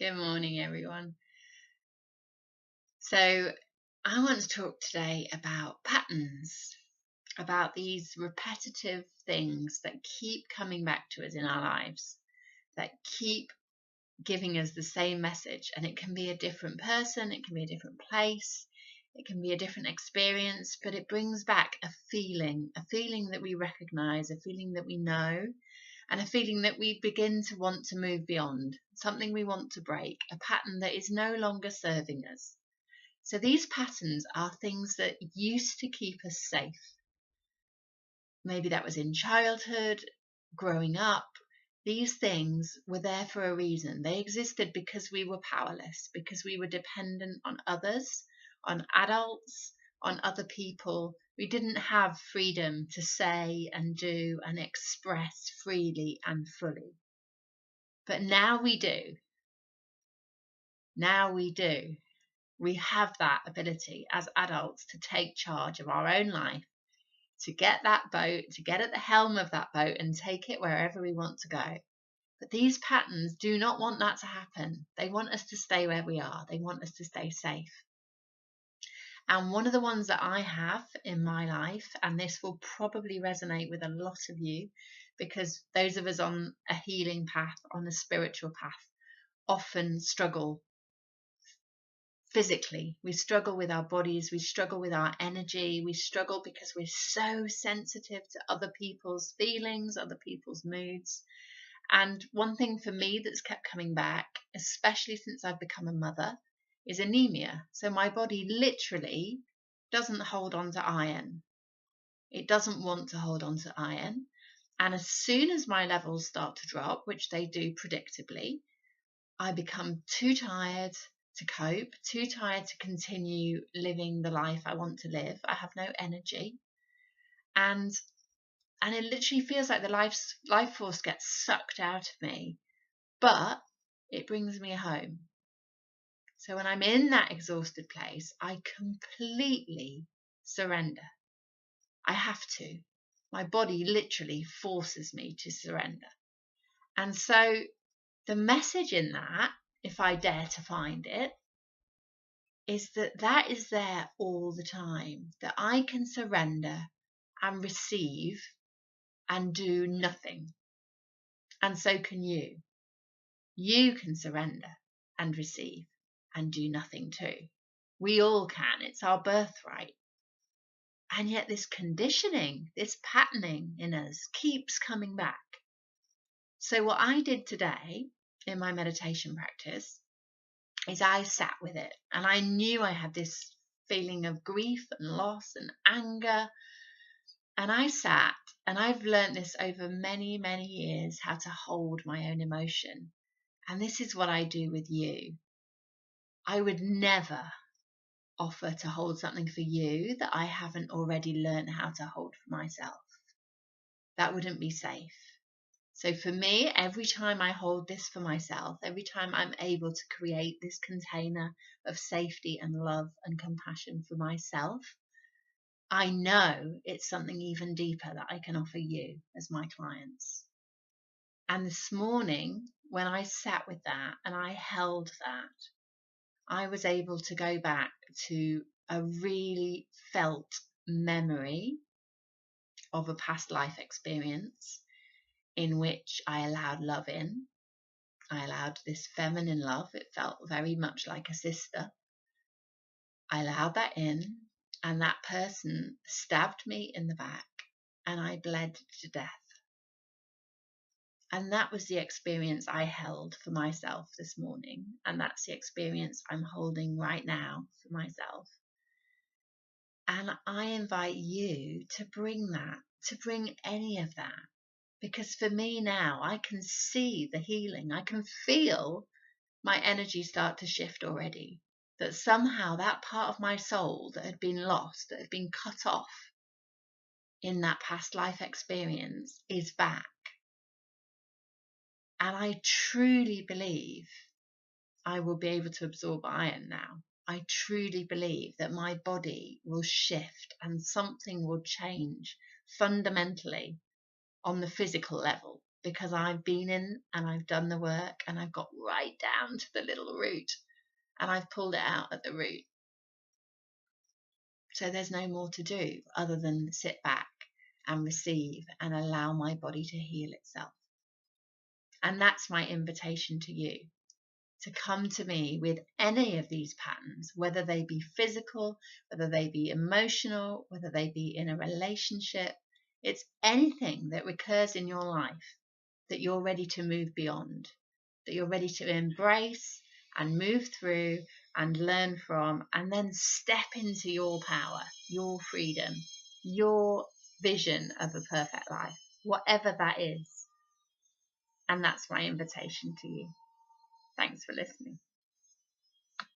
Good morning, everyone. So, I want to talk today about patterns, about these repetitive things that keep coming back to us in our lives, that keep giving us the same message. And it can be a different person, it can be a different place, it can be a different experience, but it brings back a feeling that we recognize, a feeling that we know, and a feeling that we begin to want to move beyond, something we want to break, a pattern that is no longer serving us. So these patterns are things that used to keep us safe. Maybe that was in childhood, growing up. These things were there for a reason. They existed because we were powerless, because we were dependent on others, on adults, on other people. We didn't have freedom to say and do and express freely and fully. But now we do. Now we do. We have that ability as adults to take charge of our own life, to get that boat, to get at the helm of that boat and take it wherever we want to go. But these patterns do not want that to happen. They want us to stay where we are. They want us to stay safe. And one of the ones that I have in my life, and this will probably resonate with a lot of you, because those of us on a healing path, on a spiritual path, often struggle physically. We struggle with our bodies, we struggle with our energy, we struggle because we're so sensitive to other people's feelings, other people's moods. And one thing for me that's kept coming back, especially since I've become a mother, is anemia. So my body literally doesn't hold on to iron. It doesn't want to hold on to iron. And as soon as my levels start to drop, which they do predictably, I become too tired to cope, too tired to continue living the life I want to live. I have no energy. And it literally feels like the life force gets sucked out of me, but it brings me home. So when I'm in that exhausted place, I completely surrender. I have to. My body literally forces me to surrender. And so the message in that, if I dare to find it, is that is there all the time, that I can surrender and receive and do nothing. And so can you. You can surrender and receive and do nothing too. We all can. It's our birthright. And yet this conditioning, this patterning in us keeps coming back. So what I did today in my meditation practice is I sat with it, and I knew I had this feeling of grief and loss and anger. And I sat, and I've learned this over many, many years, how to hold my own emotion. And this is what I do with you. I would never offer to hold something for you that I haven't already learned how to hold for myself. That wouldn't be safe. So for me, every time I hold this for myself, every time I'm able to create this container of safety and love and compassion for myself, I know it's something even deeper that I can offer you as my clients. And this morning, when I sat with that and I held that, I was able to go back to a really felt memory of a past life experience in which I allowed love in. I allowed this feminine love. It felt very much like a sister. I allowed that in, and that person stabbed me in the back, and I bled to death. And that was the experience I held for myself this morning. And that's the experience I'm holding right now for myself. And I invite you to bring that, to bring any of that. Because for me now, I can see the healing. I can feel my energy start to shift already. That somehow that part of my soul that had been lost, that had been cut off in that past life experience is back. And I truly believe I will be able to absorb iron now. I truly believe that my body will shift and something will change fundamentally on the physical level. because I've been in and I've done the work and I've got right down to the little root and I've pulled it out at the root. So there's no more to do other than sit back and receive and allow my body to heal itself. And that's my invitation to you, to come to me with any of these patterns, whether they be physical, whether they be emotional, whether they be in a relationship. It's anything that recurs in your life that you're ready to move beyond, that you're ready to embrace and move through and learn from, and then step into your power, your freedom, your vision of a perfect life, whatever that is. And that's my invitation to you. Thanks for listening.